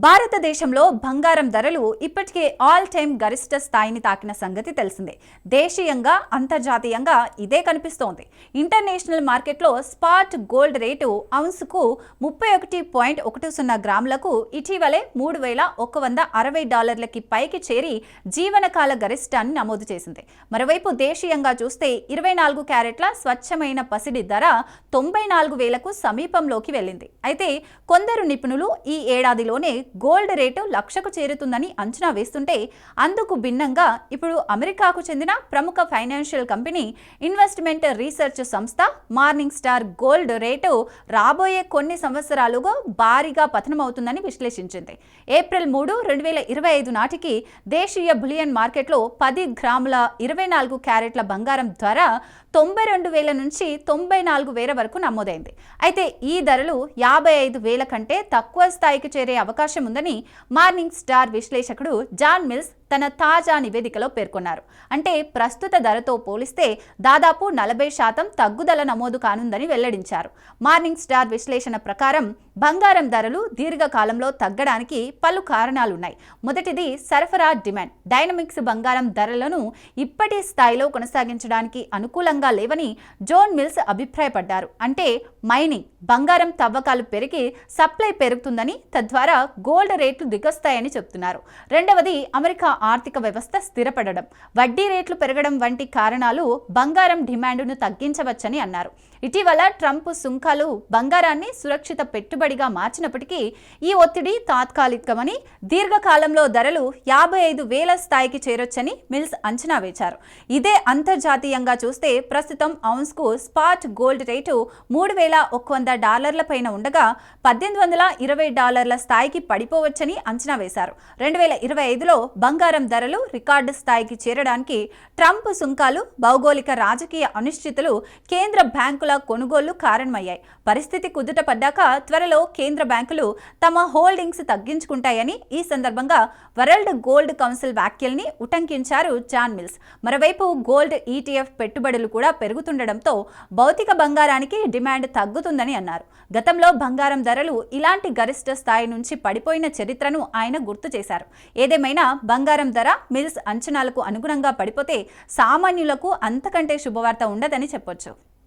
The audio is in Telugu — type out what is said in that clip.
భారతదేశంలో బంగారం ధరలు ఇప్పటికే ఆల్ టైమ్ గరిష్ట స్థాయిని తాకిన సంగతి తెలిసిందే. దేశీయంగా అంతర్జాతీయంగా ఇదే కనిపిస్తోంది. ఇంటర్నేషనల్ మార్కెట్లో స్పాట్ గోల్డ్ రేటు ఔన్సుకు 31.10 గ్రాములకు ఇటీవలే $3,160కి పైకి చేరి జీవనకాల గరిష్టాన్ని నమోదు చేసింది. మరోవైపు దేశీయంగా చూస్తే 24 క్యారెట్ల స్వచ్ఛమైన పసిడి ధర 94,000కు సమీపంలోకి వెళ్ళింది. అయితే కొందరు నిపుణులు ఈ ఏడాదిలోనే గోల్డ్ రేటు లక్షకు చేరుతుందని అంచనా వేస్తుంటే, అందుకు భిన్నంగా ఇప్పుడు అమెరికాకు చెందిన ప్రముఖ ఫైనాన్షియల్ కంపెనీ ఇన్వెస్ట్మెంట్ రీసెర్చ్ సంస్థ మార్నింగ్ స్టార్ గోల్డ్ రేటు రాబోయే కొన్ని సంవత్సరాలుగా భారీగా పతనమవుతుందని విశ్లేషించింది. ఏప్రిల్ 3, 2025 నాటికి దేశీయ బులియన్ మార్కెట్లో 10 గ్రాముల 24 క్యారెట్ల బంగారం ధర 92,000 నుంచి 94,000 వరకు నమోదైంది. అయితే ఈ ధరలు 55,000 కంటే తక్కువ స్థాయికి చేరే అవకాశం ఉందని మార్నింగ్ స్టార్ విశ్లేషకుడు జాన్ మిల్స్ తన తాజా నివేదికలో పేర్కొన్నారు. అంటే ప్రస్తుత ధరతో పోలిస్తే దాదాపు 40% తగ్గుదల నమోదు కానుందని వెల్లడించారు. మార్నింగ్ స్టార్ విశ్లేషణ ప్రకారం బంగారం ధరలు దీర్ఘకాలంలో తగ్గడానికి పలు కారణాలున్నాయి. మొదటిది సరఫరా డిమాండ్ డైనమిక్స్ బంగారం ధరలను ఇప్పటి స్థాయిలో కొనసాగించడానికి అనుకూలంగా లేవని జోన్ మిల్స్ అభిప్రాయపడ్డారు. అంటే మైనింగ్ బంగారం తవ్వకాలు పెరిగి సప్లై పెరుగుతుందని, తద్వారా గోల్డ్ రేట్లు దిగొస్తాయని చెబుతున్నారు. రెండవది అమెరికా ఆర్థిక వ్యవస్థ స్థిరపడడం, వడ్డీ రేట్లు పెరగడం వంటి కారణాలు బంగారం డిమాండ్ను తగ్గించవచ్చని అన్నారు. ఇటీవల ట్రంప్ సుంకాలు బంగారాన్ని సురక్షిత పెట్టుబడిగా మార్చినప్పటికీ ఈ ఒత్తిడి తాత్కాలికమని, దీర్ఘకాలంలో ధరలు 55,000 స్థాయికి చేరొచ్చని మిల్స్ అంచనా వేశారు. ఇదే అంతర్జాతీయంగా చూస్తే ప్రస్తుతం ఔన్స్కు స్పాట్ గోల్డ్ రేటు $3,100 పైన ఉండగా $1,820 స్థాయికి పడిపోవచ్చని అంచనా వేశారు. 2025లో బంగారం ధరలు రికార్డు స్థాయికి చేరడానికి ట్రంప్ సుంకాలు, భౌగోళిక రాజకీయ అనిశ్చితులు, కేంద్ర బ్యాంకుల కొనుగోళ్లు కారణమయ్యాయి. పరిస్థితి కుదుట పడ్డాక త్వరలో కేంద్ర బ్యాంకులు తమ హోల్డింగ్స్ తగ్గించుకుంటాయని ఈ సందర్భంగా వరల్డ్ గోల్డ్ కౌన్సిల్ వ్యాఖ్యల్ని ఉటంకించారు జాన్ మిల్స్. మరోవైపు గోల్డ్ ETF పెట్టుబడులు కూడా పెరుగుతుండటంతో భౌతిక బంగారానికి డిమాండ్ తగ్గుతుందని అన్నారు. గతంలో బంగారం ధరలు ఇలాంటి గరిష్ట స్థాయి నుంచి పడిపోయిన చరిత్రను ఆయన గుర్తు చేశారు. ఏదేమైనా బంగారం ధర మిల్స్ అంచనాలకు అనుగుణంగా పడిపోతే సామాన్యులకు అంతకంటే శుభవార్త ఉండదని చెప్పొచ్చు.